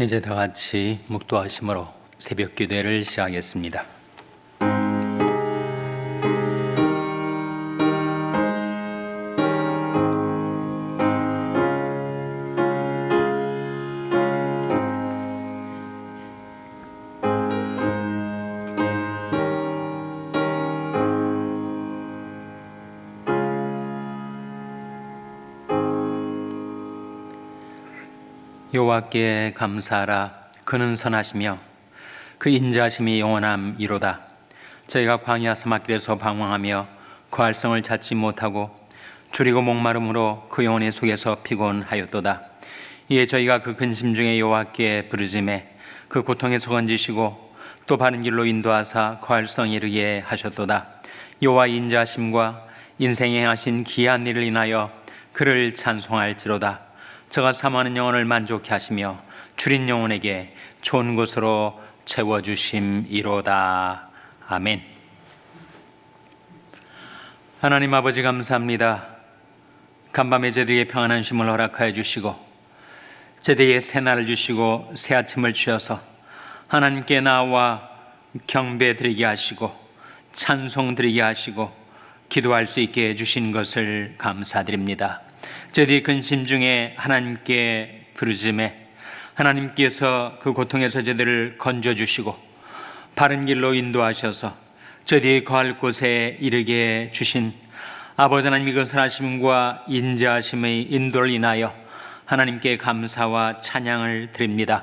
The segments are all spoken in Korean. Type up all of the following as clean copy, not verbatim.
이제 다 같이 묵도하심으로 새벽 기도회를 시작하겠습니다. 여호와께 감사하라. 그는 선하시며 그 인자하심이 영원함이로다. 저희가 광야 사막길에서 방황하며 그 활성을 찾지 못하고 줄이고 목마름으로 그 영혼의 속에서 피곤하였도다. 이에 저희가 그 근심 중에 여호와께 부르짖매 그 고통에서 건지시고 또 바른 길로 인도하사 그 활성에 이르게 하셨도다. 여호와의 인자하심과 인생에 행하신 기이한 일을 인하여 그를 찬송할지로다. 저가 사모하는 영혼을 만족케 하시며 줄인 영혼에게 좋은 곳으로 채워주심이로다. 아멘. 하나님 아버지 감사합니다. 간밤에 저희에게 평안한 쉼을 허락하여 주시고 저희에게 새날을 주시고 새 아침을 주셔서 하나님께 나와 경배 드리게 하시고 찬송 드리게 하시고 기도할 수 있게 해주신 것을 감사드립니다. 저희의 근심 중에 하나님께 부르짖매 하나님께서 그 고통에서 저희들을 건져주시고 바른 길로 인도하셔서 저희의 거할 곳에 이르게 주신 아버지 하나님의 그 선하심과 인자하심의 인도를 인하여 하나님께 감사와 찬양을 드립니다.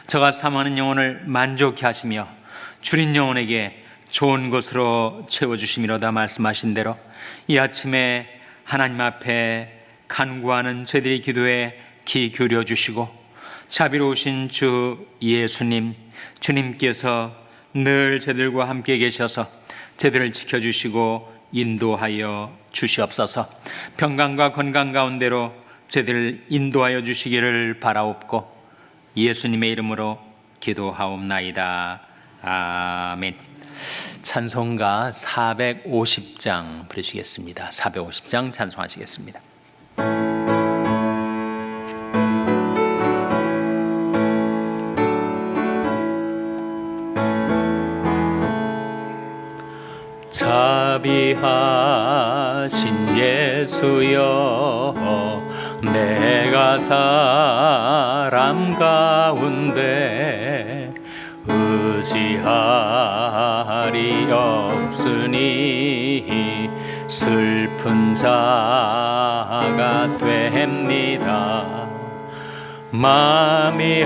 저가 사모하는 영혼을 만족케 하시며 줄인 영혼에게 좋은 곳으로 채워주심이로다 말씀하신 대로 이 아침에 하나님 앞에 간구하는 저희들의 기도에 귀 기울여 주시고 자비로우신 주 예수님, 주님께서 늘 저희들과 함께 계셔서 저희들을 지켜주시고 인도하여 주시옵소서. 평강과 건강 가운데로 저희들을 인도하여 주시기를 바라옵고 예수님의 이름으로 기도하옵나이다. 아멘. 찬송가 450장 부르시겠습니다. 450장 찬송하시겠습니다. 자비하신 예수여, 내가 사람 가운데 의지할이 없으니 슬픈 자가 됩니다. 마음이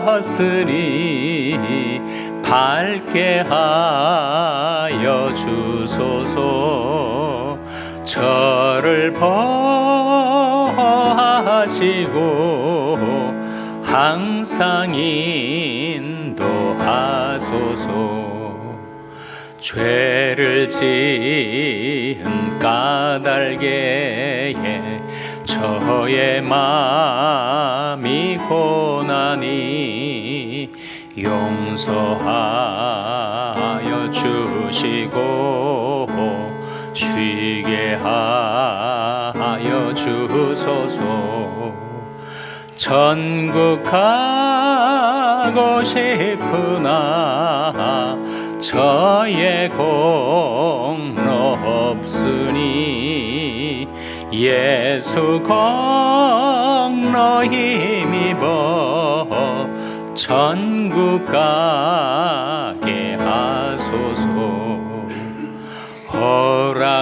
어두웠으니 밝게 하여 주소서. 저를 보호하시고 항상 인도하소서. 죄를 지은 까닭에 저의 마음이 고나니 용서하여 주시고 쉬게 하여 주소서. 천국 가고 싶으나 저의 공로 없으니 예수 공로 힘입어 천국 가게 하소서. 허락하심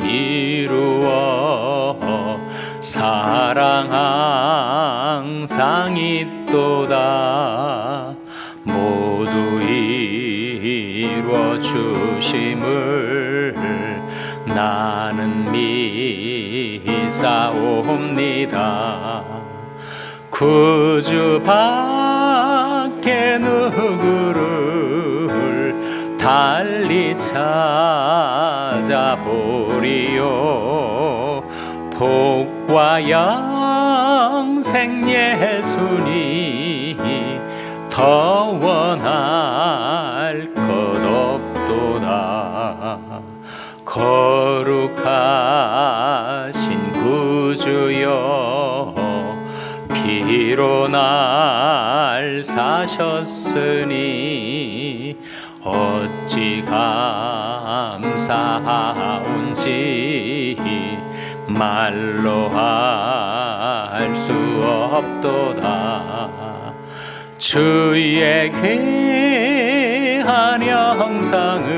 이루어 사랑 항상 있도다. 모두 이루어 주심을 나는 믿사옵니다. 구주 밖에 누구를 달리 찾아보리요. 복과 영생 예수니 더 원할 것 없도다. 거룩하신 구주여, 피로 날 사셨으니 어찌 감사하온지 말로 할 수 없도다. 주의 귀한 형상을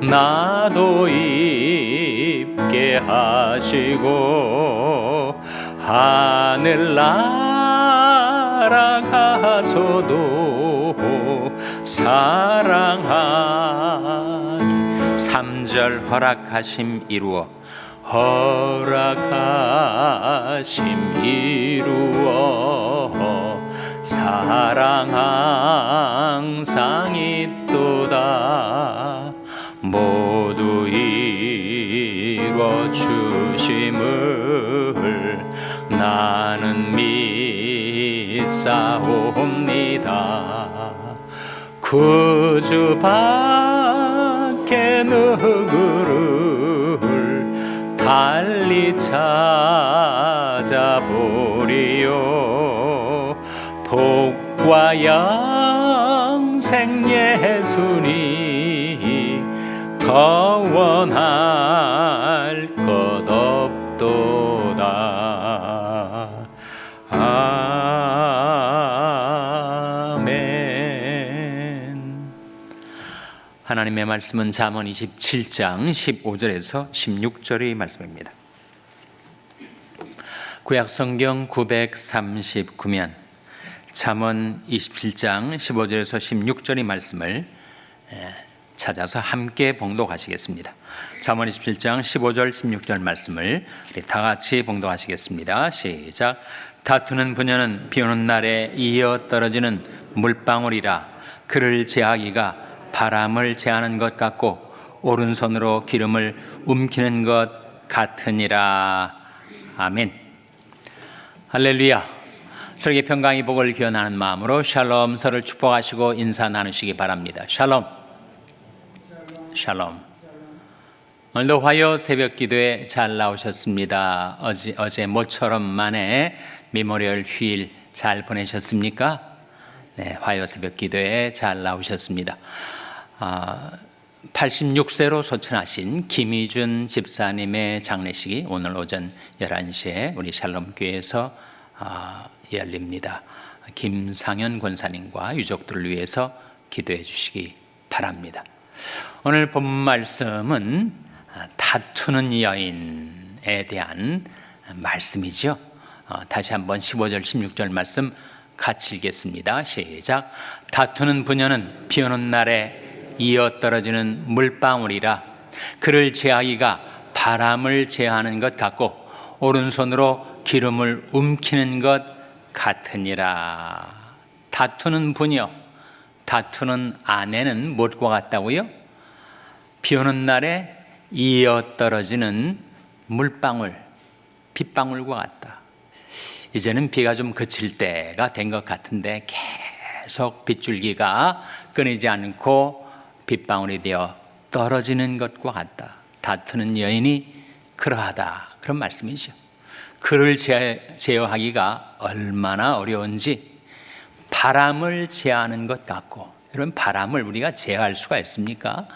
나도 입게 하시고 하늘 날아가서도 사랑하기 3절 허락하심 이루어 허락하심 이루어 사랑 항상 있도다. 모두 이루어 주심을 나는 믿사옵니다. 구주밖에 누구를 달리 찾아보리요. 복과 영생 예수니 더 원할 것 없도다. 아멘. 하나님의 말씀은 잠언 27장 15절에서 16절의 말씀입니다. 구약성경 939면 잠언 27장 15절에서 16절의 말씀을 찾아서 함께 봉독하시겠습니다. 잠언 27장 15절 16절 말씀을 우리 다 같이 봉독하시겠습니다. 시작. 다투는 부녀는 비오는 날에 이어 떨어지는 물방울이라. 그를 제하기가 바람을 제하는 것 같고 오른손으로 기름을 움키는 것 같으니라. 아멘. 할렐루야. 설계 평강의 복을 기원하는 마음으로 샬롬 서를 축복하시고 인사 나누시기 바랍니다. 샬롬. 샬롬. 오늘도 화요 새벽 기도에 잘 나오셨습니다. 어제 모처럼 만에 메모리얼 휴일 잘 보내셨습니까? 네, 화요 새벽 기도에 잘 나오셨습니다. 86세로 소천하신 김희준 집사님의 장례식이 오늘 오전 11시에 우리 샬롬교회에서 열립니다. 김상현 권사님과 유족들을 위해서 기도해 주시기 바랍니다. 오늘 본 말씀은 다투는 여인에 대한 말씀이죠. 다시 한번 15절 16절 말씀 같이 읽겠습니다. 시작. 다투는 부녀는 비 오는 날에 이어 떨어지는 물방울이라. 그를 제하기가 바람을 제하는 것 같고 오른손으로 기름을 움키는 것 같으니라. 다투는 부녀, 다투는 아내는 무엇과 같다고요? 비 오는 날에 이어 떨어지는 물방울, 빗방울과 같다. 이제는 비가 좀 그칠 때가 된 것 같은데 계속 빗줄기가 끊이지 않고 빗방울이 되어 떨어지는 것과 같다. 다투는 여인이 그러하다. 그런 말씀이죠. 그를 제어하기가 얼마나 어려운지 바람을 제어하는 것 같고, 여러분 바람을 우리가 제어할 수가 있습니까?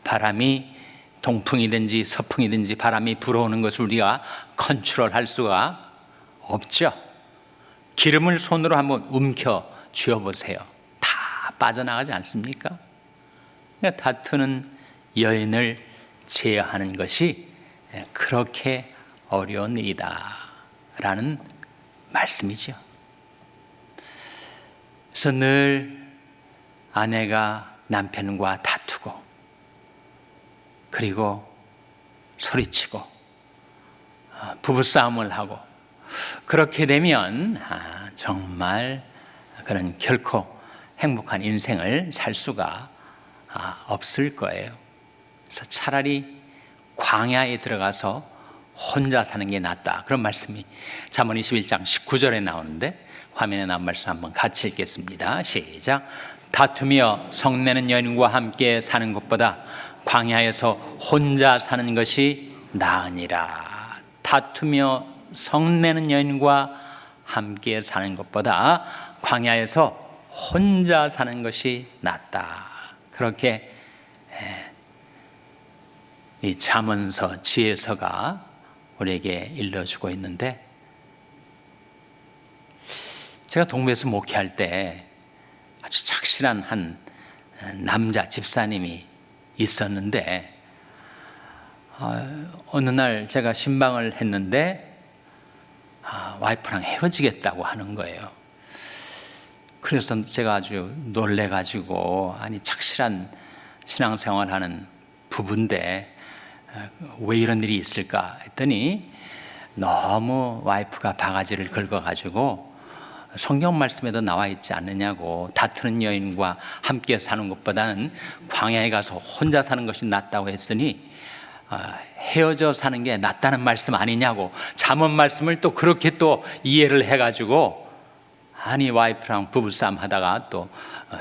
바람이 동풍이든지 서풍이든지 바람이 불어오는 것을 우리가 컨트롤할 수가 없죠. 기름을 손으로 한번 움켜 쥐어보세요. 다 빠져나가지 않습니까? 그러니까 다투는 여인을 제어하는 것이 그렇게 어려운 일이다 라는 말씀이죠. 그래서 늘 아내가 남편과 다투고 그리고 소리치고 부부싸움을 하고 그렇게 되면 정말 그는 결코 행복한 인생을 살 수가 없을 거예요. 그래서 차라리 광야에 들어가서 혼자 사는 게 낫다. 그런 말씀이 잠언 21장 19절에 나오는데 화면에 나온 말씀 한번 같이 읽겠습니다. 시작. 다투며 성내는 여인과 함께 사는 것보다 광야에서 혼자 사는 것이 나으니라. 다투며 성내는 여인과 함께 사는 것보다 광야에서 혼자 사는 것이 낫다. 그렇게 이 잠언서, 지혜서가 우리에게 일러주고 있는데, 제가 동부에서 목회할 때 아주 착실한 한 남자 집사님이 있었는데, 어느 날 제가 신방을 했는데 와이프랑 헤어지겠다고 하는 거예요. 그래서 제가 아주 놀래가지고, 아니 착실한 신앙생활하는 부부인데 왜 이런 일이 있을까 했더니, 너무 와이프가 바가지를 긁어가지고 성경 말씀에도 나와 있지 않느냐고, 다투는 여인과 함께 사는 것보다는 광야에 가서 혼자 사는 것이 낫다고 했으니 헤어져 사는 게 낫다는 말씀 아니냐고, 잠언 말씀을 또 그렇게 또 이해를 해가지고, 아니 와이프랑 부부싸움 하다가 또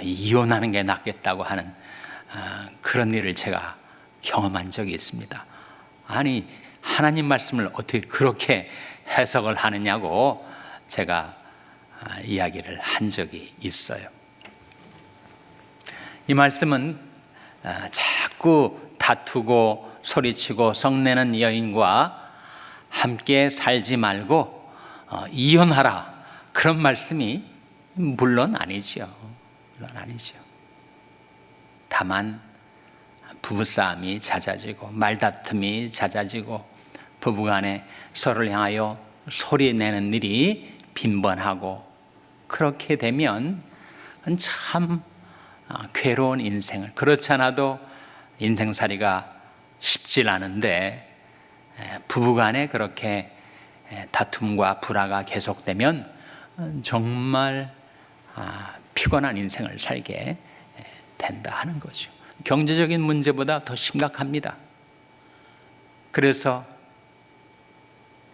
이혼하는 게 낫겠다고 하는 그런 일을 제가 경험한 적이 있습니다. 아니 하나님 말씀을 어떻게 그렇게 해석을 하느냐고 제가 이야기를 한 적이 있어요. 이 말씀은 자꾸 다투고 소리치고 성내는 여인과 함께 살지 말고 이혼하라, 그런 말씀이 물론 아니죠. 다만 부부싸움이 잦아지고 말다툼이 잦아지고 부부간에 서로를 향하여 소리내는 일이 빈번하고, 그렇게 되면 참 괴로운 인생을, 그렇지 않아도 인생살이가 쉽질 않은데 부부간에 그렇게 다툼과 불화가 계속되면 정말 피곤한 인생을 살게 된다 하는 거죠. 경제적인 문제보다 더 심각합니다. 그래서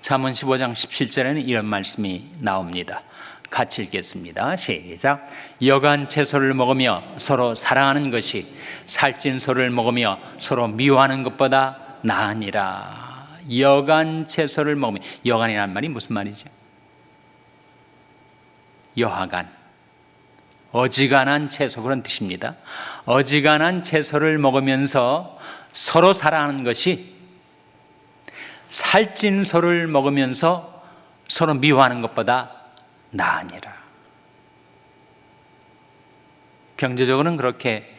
잠언 15장 17절에는 이런 말씀이 나옵니다. 같이 읽겠습니다. 시작. 여간 채소를 먹으며 서로 사랑하는 것이 살찐 소를 먹으며 서로 미워하는 것보다 나으니라. 여간 채소를 먹으며, 여간이란 말이 무슨 말이죠? 여하간, 어지간한 채소, 그런 뜻입니다. 어지간한 채소를 먹으면서 서로 사랑하는 것이 살찐 소를 먹으면서 서로 미워하는 것보다 나으니라. 경제적으로는 그렇게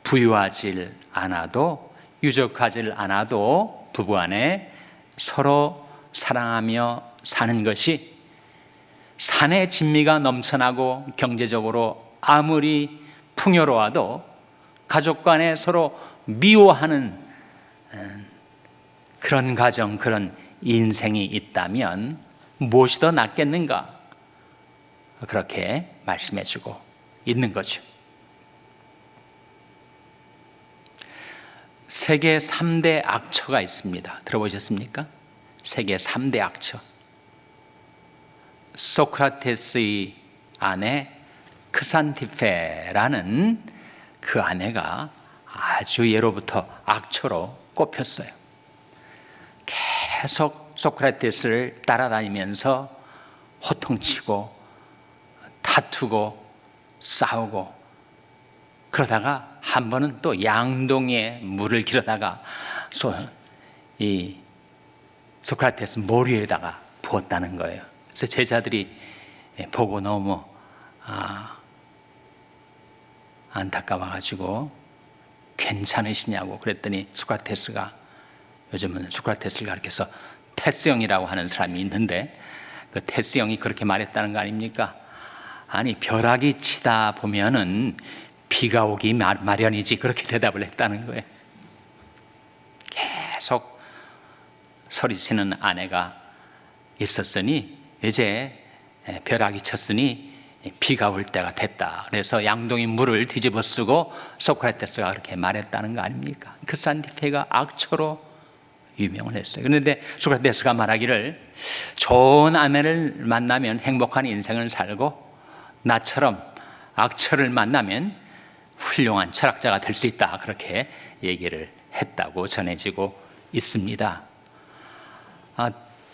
부유하지 않아도, 유족하지 않아도 부부 안에 서로 사랑하며 사는 것이, 산의 진미가 넘쳐나고 경제적으로 아무리 풍요로워도 가족 간에 서로 미워하는 그런 가정, 그런 인생이 있다면 무엇이 더 낫겠는가? 그렇게 말씀해주고 있는 거죠. 세계 3대 악처가 있습니다. 들어보셨습니까? 세계 3대 악처. 소크라테스의 아내 크산티페라는 그 아내가 아주 예로부터 악처로 꼽혔어요. 계속 소크라테스를 따라다니면서 호통치고 다투고 싸우고, 그러다가 한 번은 또 양동이에 물을 기르다가 이 소크라테스 머리에다가 부었다는 거예요. 그래서 제자들이 보고 너무 안타까워가지고 괜찮으시냐고 그랬더니, 소크라테스가, 요즘은 소크라테스를 가르쳐서 테스형이라고 하는 사람이 있는데, 그 테스형이 그렇게 말했다는 거 아닙니까? 아니 벼락이 치다 보면은 비가 오기 마련이지, 그렇게 대답을 했다는 거예요. 계속 소리치는 아내가 있었으니 이제 벼락이 쳤으니 비가 올 때가 됐다. 그래서 양동이 물을 뒤집어 쓰고 소크라테스가 그렇게 말했다는 거 아닙니까? 크산티페가 악처로 유명을 했어요. 그런데 소크라테스가 말하기를, 좋은 아내를 만나면 행복한 인생을 살고 나처럼 악처를 만나면 훌륭한 철학자가 될 수 있다, 그렇게 얘기를 했다고 전해지고 있습니다.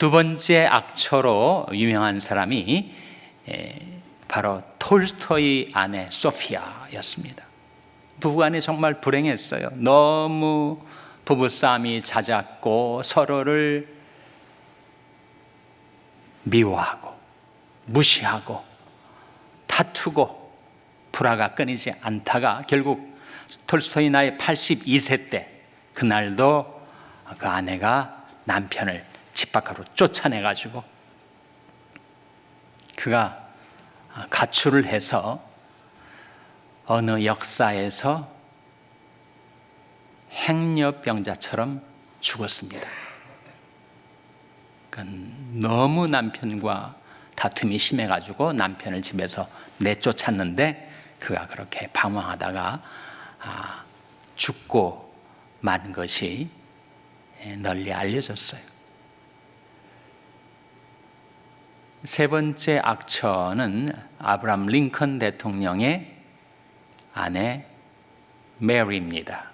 두 번째 악처로 유명한 사람이 바로 톨스토이 아내 소피아였습니다. 부부간에 정말 불행했어요. 너무 부부싸움이 잦았고 서로를 미워하고 무시하고 다투고 불화가 끊이지 않다가 결국 톨스토이 나이 82세 때 그날도 그 아내가 남편을 집 밖으로 쫓아내가지고 그가 가출을 해서 어느 역사에서 행여병자처럼 죽었습니다. 그러니까 너무 남편과 다툼이 심해가지고 남편을 집에서 내쫓았는데 그가 그렇게 방황하다가 죽고 만 것이 널리 알려졌어요. 세 번째 악처는 아브라함 링컨 대통령의 아내 메리입니다.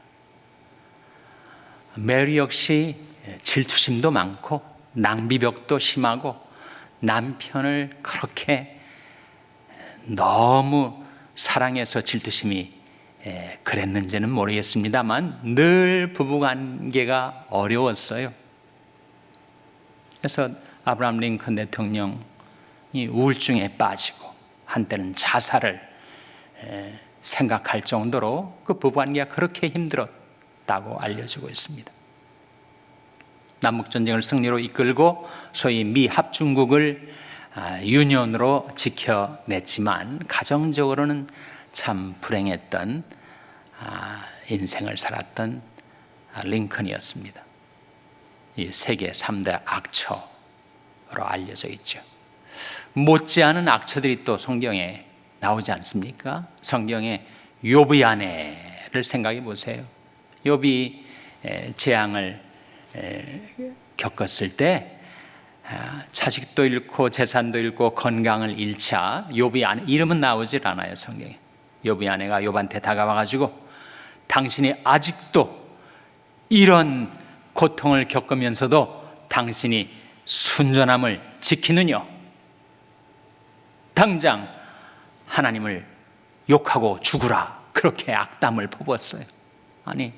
메리 역시 질투심도 많고 낭비벽도 심하고 남편을 그렇게 너무 사랑해서 질투심이 그랬는지는 모르겠습니다만 늘 부부관계가 어려웠어요. 그래서 아브라함 링컨 대통령이 우울증에 빠지고 한때는 자살을 생각할 정도로 그 부부관계가 그렇게 힘들었다고 알려지고 있습니다. 남북전쟁을 승리로 이끌고 소위 미합중국을 유년으로 지켜냈지만 가정적으로는 참 불행했던 인생을 살았던 링컨이었습니다. 이 세계 3대 악처로 알려져 있죠. 못지않은 악처들이 또 성경에 나오지 않습니까? 성경에 욥의 아내를 생각해 보세요. 욥이 재앙을 겪었을 때 자식도 잃고 재산도 잃고 건강을 잃자 욥의 아내, 이름은 나오질 않아요 성경에. 욥의 아내가 욥한테 다가와가지고 당신이 아직도 이런 고통을 겪으면서도 당신이 순전함을 지키느냐? 당장 하나님을 욕하고 죽으라. 그렇게 악담을 퍼부었어요. 아니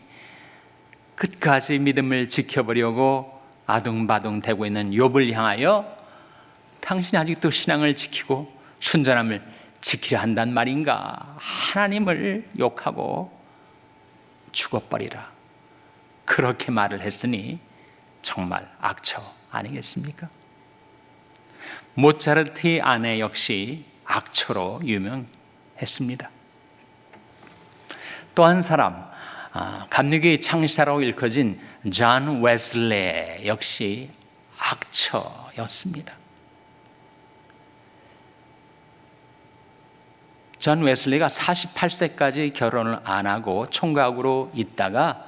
끝까지 믿음을 지켜보려고 아둥바둥 대고 있는 욥을 향하여 당신이 아직도 신앙을 지키고 순전함을 지키려 한단 말인가? 하나님을 욕하고 죽어버리라. 그렇게 말을 했으니 정말 악처 아니겠습니까? 모차르트 아내 역시 악처로 유명했습니다. 또 한 사람, 감리교의 창시자라고 일컬어진 존 웨슬레 역시 악처였습니다. 존 웨슬레가 48세까지 결혼을 안 하고 총각으로 있다가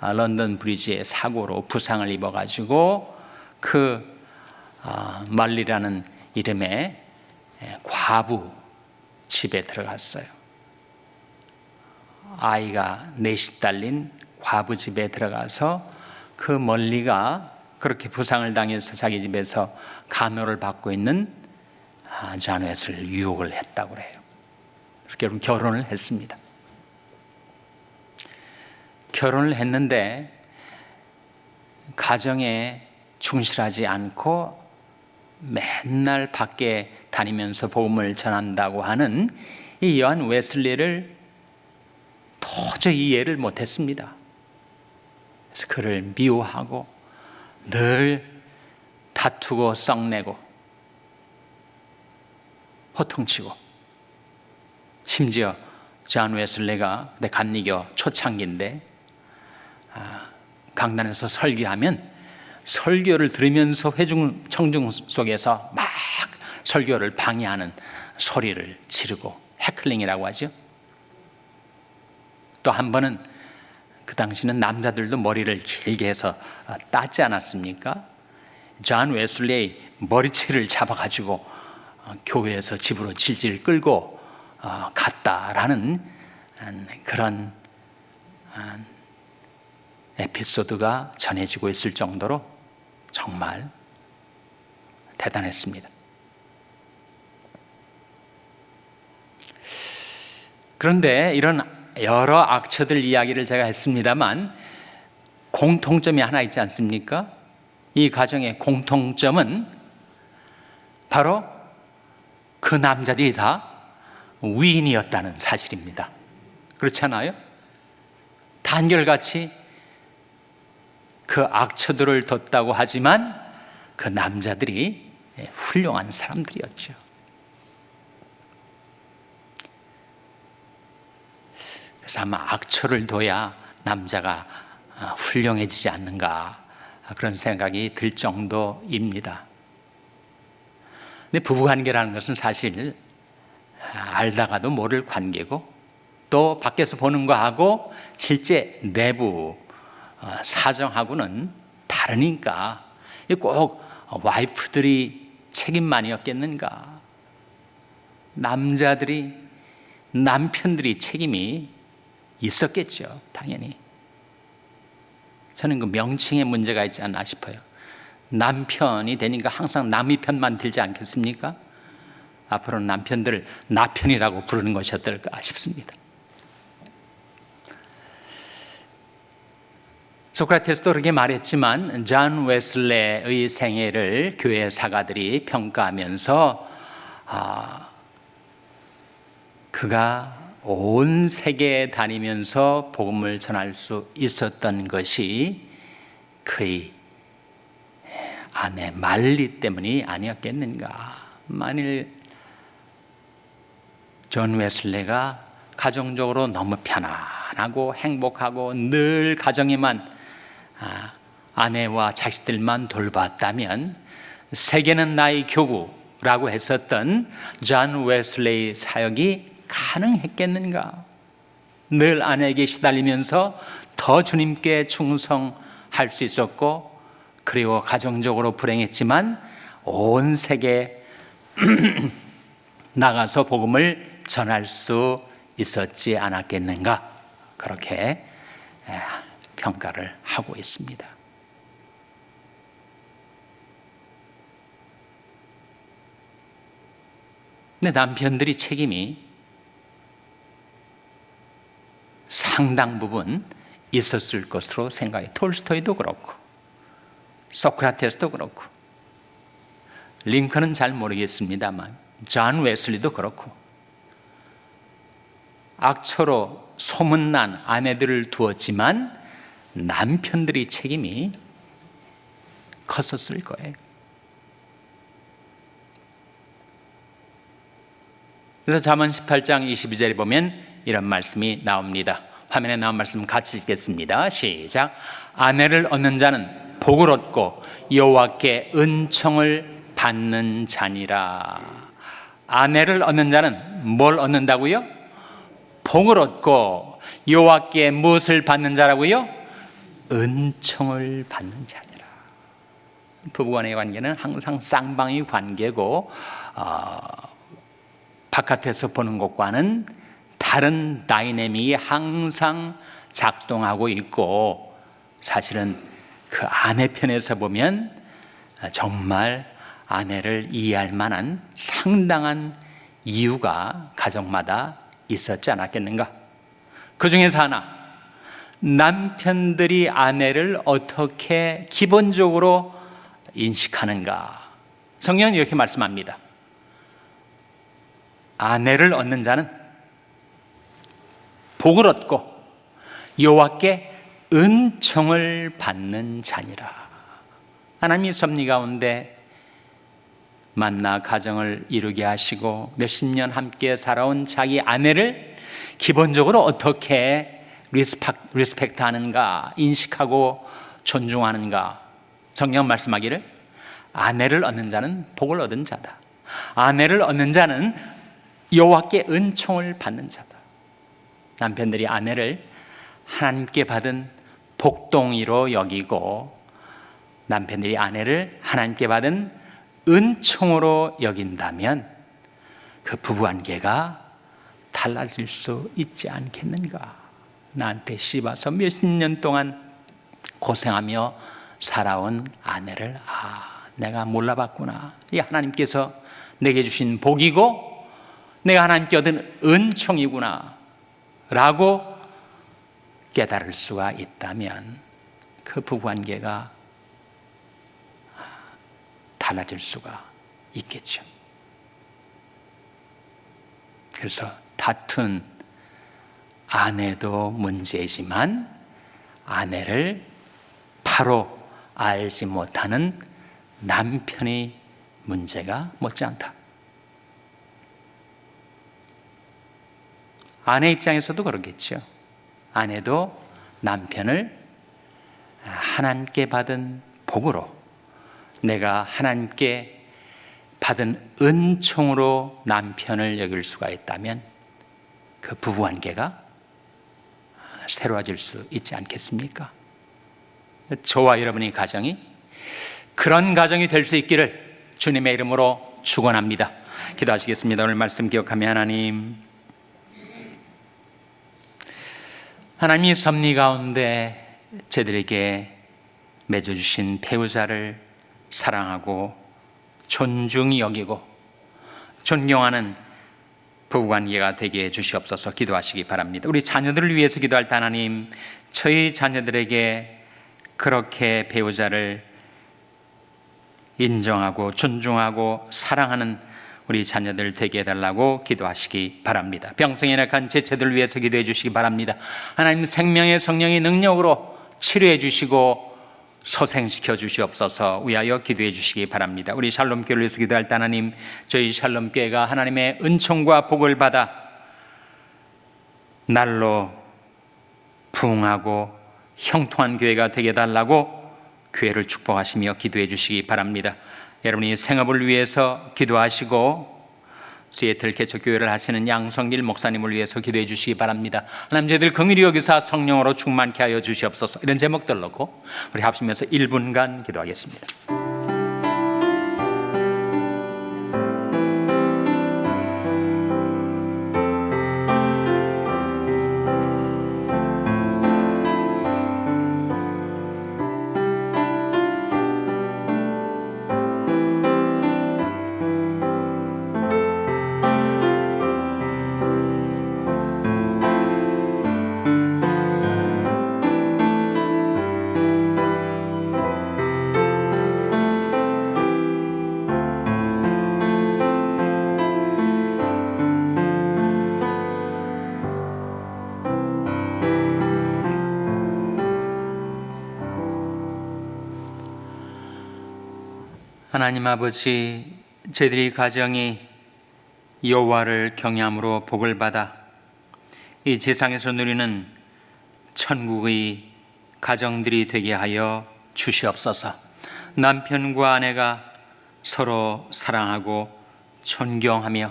런던 브리지의 사고로 부상을 입어가지고 그 멀리라는 이름의 과부 집에 들어갔어요. 아이가 넷이 딸린 과부 집에 들어가서 그 멀리가 그렇게 부상을 당해서 자기 집에서 간호를 받고 있는 존 웨슬레를 유혹을 했다고 해요. 그렇게 결혼을 했습니다. 결혼을 했는데 가정에 충실하지 않고 맨날 밖에 다니면서 복음을 전한다고 하는 이 요한 웨슬리를 도저히 이해를 못했습니다. 그래서 그를 미워하고 늘 다투고 썩내고 호통치고, 심지어 존 웨슬레가 감리교 초창기인데 강단에서 설교하면 설교를 들으면서 회중 청중 속에서 막 설교를 방해하는 소리를 지르고 해클링이라고 하죠. 또 한 번은 그 당시는 남자들도 머리를 길게 해서 따지 않았습니까? 존 웨슬레의 머리채를 잡아가지고 교회에서 집으로 질질 끌고 갔다라는 그런 에피소드가 전해지고 있을 정도로 정말 대단했습니다. 그런데 이런 여러 악처들 이야기를 제가 했습니다만 공통점이 하나 있지 않습니까? 이 가정의 공통점은 바로 그 남자들이 다 위인이었다는 사실입니다. 그렇지 않아요? 다 한결같이 그 악처들을 뒀다고 하지만 그 남자들이 훌륭한 사람들이었죠. 그래서 아마 악처를 둬야 남자가 훌륭해지지 않는가 그런 생각이 들 정도입니다. 근데 부부관계라는 것은 사실 알다가도 모를 관계고 또 밖에서 보는 거하고 실제 내부 사정하고는 다르니까 꼭 와이프들이 책임만이었겠는가? 남편들이 책임이 있었겠죠, 당연히. 저는 그 명칭에 문제가 있지 않나 싶어요. 남편이 되니까 항상 남의 편만 들지 않겠습니까? 앞으로는 남편들을 나편이라고 부르는 것이 어떨까 싶습니다. 소크라테스도 그렇게 말했지만 존 웨슬레의 생애를 교회 사가들이 평가하면서 그가 온 세계에 다니면서 복음을 전할 수 있었던 것이 그의 아내 말리 때문이 아니었겠는가. 만일 존 웨슬레가 가정적으로 너무 편안하고 행복하고 늘 가정에만 아내와 자식들만 돌봤다면 세계는 나의 교구라고 했었던 존 웨슬레의 사역이 가능했겠는가? 늘 아내에게 시달리면서 더 주님께 충성할 수 있었고 그리고 가정적으로 불행했지만 온 세계에 나가서 복음을 전할 수 있었지 않았겠는가? 그렇게 평가를 하고 있습니다. 근데 남편들이 책임이 상당 부분 있었을 것으로 생각해요. 톨스토이도 그렇고 소크라테스도 그렇고 링컨은 잘 모르겠습니다만 존 웨슬리도 그렇고 악처로 소문난 아내들을 두었지만 남편들의 책임이 컸었을 거예요. 그래서 잠언 18장 22절에 보면 이런 말씀이 나옵니다. 화면에 나온 말씀 같이 읽겠습니다. 시작. 아내를 얻는 자는 복을 얻고 여호와께 은총을 받는 자니라. 아내를 얻는 자는 뭘 얻는다고요? 복을 얻고 여호와께 무엇을 받는 자라고요? 은총을 받는 자니라. 부부간의 관계는 항상 쌍방의 관계고 바깥에서 보는 것과는 다른 다이내믹이 항상 작동하고 있고 사실은 그 아내 편에서 보면 정말 아내를 이해할 만한 상당한 이유가 가정마다 있었지 않았겠는가? 그 중에서 하나, 남편들이 아내를 어떻게 기본적으로 인식하는가? 성경은 이렇게 말씀합니다. 아내를 얻는 자는 복을 얻고 여호와께 은총을 받는 자니라. 하나님이 섭리 가운데 만나 가정을 이루게 하시고 몇십 년 함께 살아온 자기 아내를 기본적으로 어떻게 리스펙트 하는가, 인식하고 존중하는가. 성경 말씀하기를 아내를 얻는 자는 복을 얻은 자다. 아내를 얻는 자는 여호와께 은총을 받는 자다. 남편들이 아내를 하나님께 받은 복동이로 여기고 남편들이 아내를 하나님께 받은 은총으로 여긴다면 그 부부관계가 달라질 수 있지 않겠는가? 나한테 씹어서 몇십 년 동안 고생하며 살아온 아내를 내가 몰라봤구나. 이 하나님께서 내게 주신 복이고 내가 하나님께 얻은 은총이구나 라고 깨달을 수가 있다면 그 부부관계가 달라질 수가 있겠죠. 그래서 다툰 아내도 문제지만 아내를 바로 알지 못하는 남편이 문제가 못지않다. 아내 입장에서도 그렇겠죠. 아내도 남편을 하나님께 받은 복으로, 내가 하나님께 받은 은총으로 남편을 여길 수가 있다면 그 부부관계가 새로워질 수 있지 않겠습니까? 저와 여러분의 가정이 그런 가정이 될 수 있기를 주님의 이름으로 축원합니다. 기도하시겠습니다. 오늘 말씀 기억하며 하나님이 섭리 가운데 저희들에게 맺어주신 배우자를 사랑하고 존중히 여기고 존경하는 부부관계가 되게 해주시옵소서. 기도하시기 바랍니다. 우리 자녀들을 위해서 기도할 때 하나님, 저희 자녀들에게 그렇게 배우자를 인정하고 존중하고 사랑하는 우리 자녀들 되게 해달라고 기도하시기 바랍니다. 병성에 약한 제체들 위해서 기도해 주시기 바랍니다. 하나님, 생명의 성령의 능력으로 치료해 주시고 소생시켜 주시옵소서. 위하여 기도해 주시기 바랍니다. 우리 샬롬교회를 위해서 기도할 때 하나님, 저희 샬롬교회가 하나님의 은총과 복을 받아 날로 부흥하고 형통한 교회가 되게 해달라고 교회를 축복하시며 기도해 주시기 바랍니다. 여러분이 생업을 위해서 기도하시고 시애틀 개척교회를 하시는 양성길 목사님을 위해서 기도해 주시기 바랍니다. 하나님, 저희들 긍휼히 여기사 성령으로 충만케 하여 주시옵소서. 이런 제목들 놓고 우리 합심해서 1분간 기도하겠습니다. 하나님 아버지, 저희들이 가정이 여호와를 경외함으로 복을 받아 이 세상에서 누리는 천국의 가정들이 되게 하여 주시옵소서. 남편과 아내가 서로 사랑하고 존경하며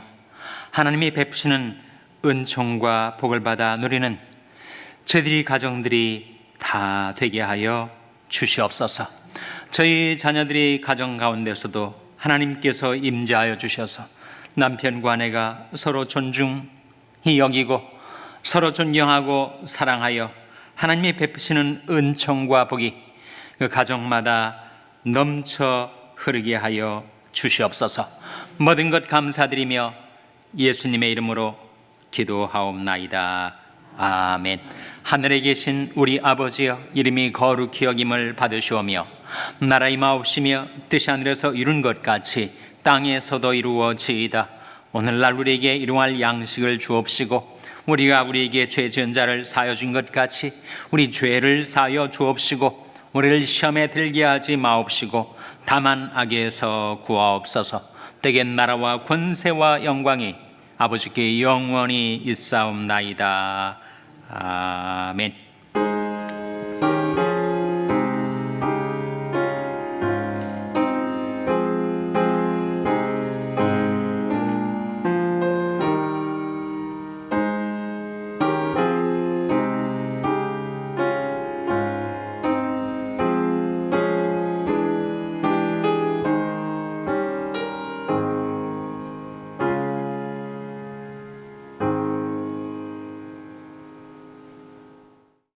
하나님이 베푸시는 은총과 복을 받아 누리는 저희들이 가정들이 다 되게 하여 주시옵소서. 저희 자녀들이 가정 가운데서도 하나님께서 임재하여 주셔서 남편과 아내가 서로 존중히 여기고 서로 존경하고 사랑하여 하나님이 베푸시는 은총과 복이 그 가정마다 넘쳐 흐르게 하여 주시옵소서. 모든 것 감사드리며 예수님의 이름으로 기도하옵나이다. 아멘. 하늘에 계신 우리 아버지여, 이름이 거룩히 여김을 받으시오며 나라 임하옵시며 뜻이 하늘에서 이룬 것 같이 땅에서도 이루어지이다. 오늘날 우리에게 일용할 양식을 주옵시고 우리가 우리에게 죄 지은 자를 사하여 준 것 같이 우리 죄를 사하여 주옵시고 우리를 시험에 들게 하지 마옵시고 다만 악에서 구하옵소서. 때겐 나라와 권세와 영광이 아버지께 영원히 있사옵나이다. 아멘.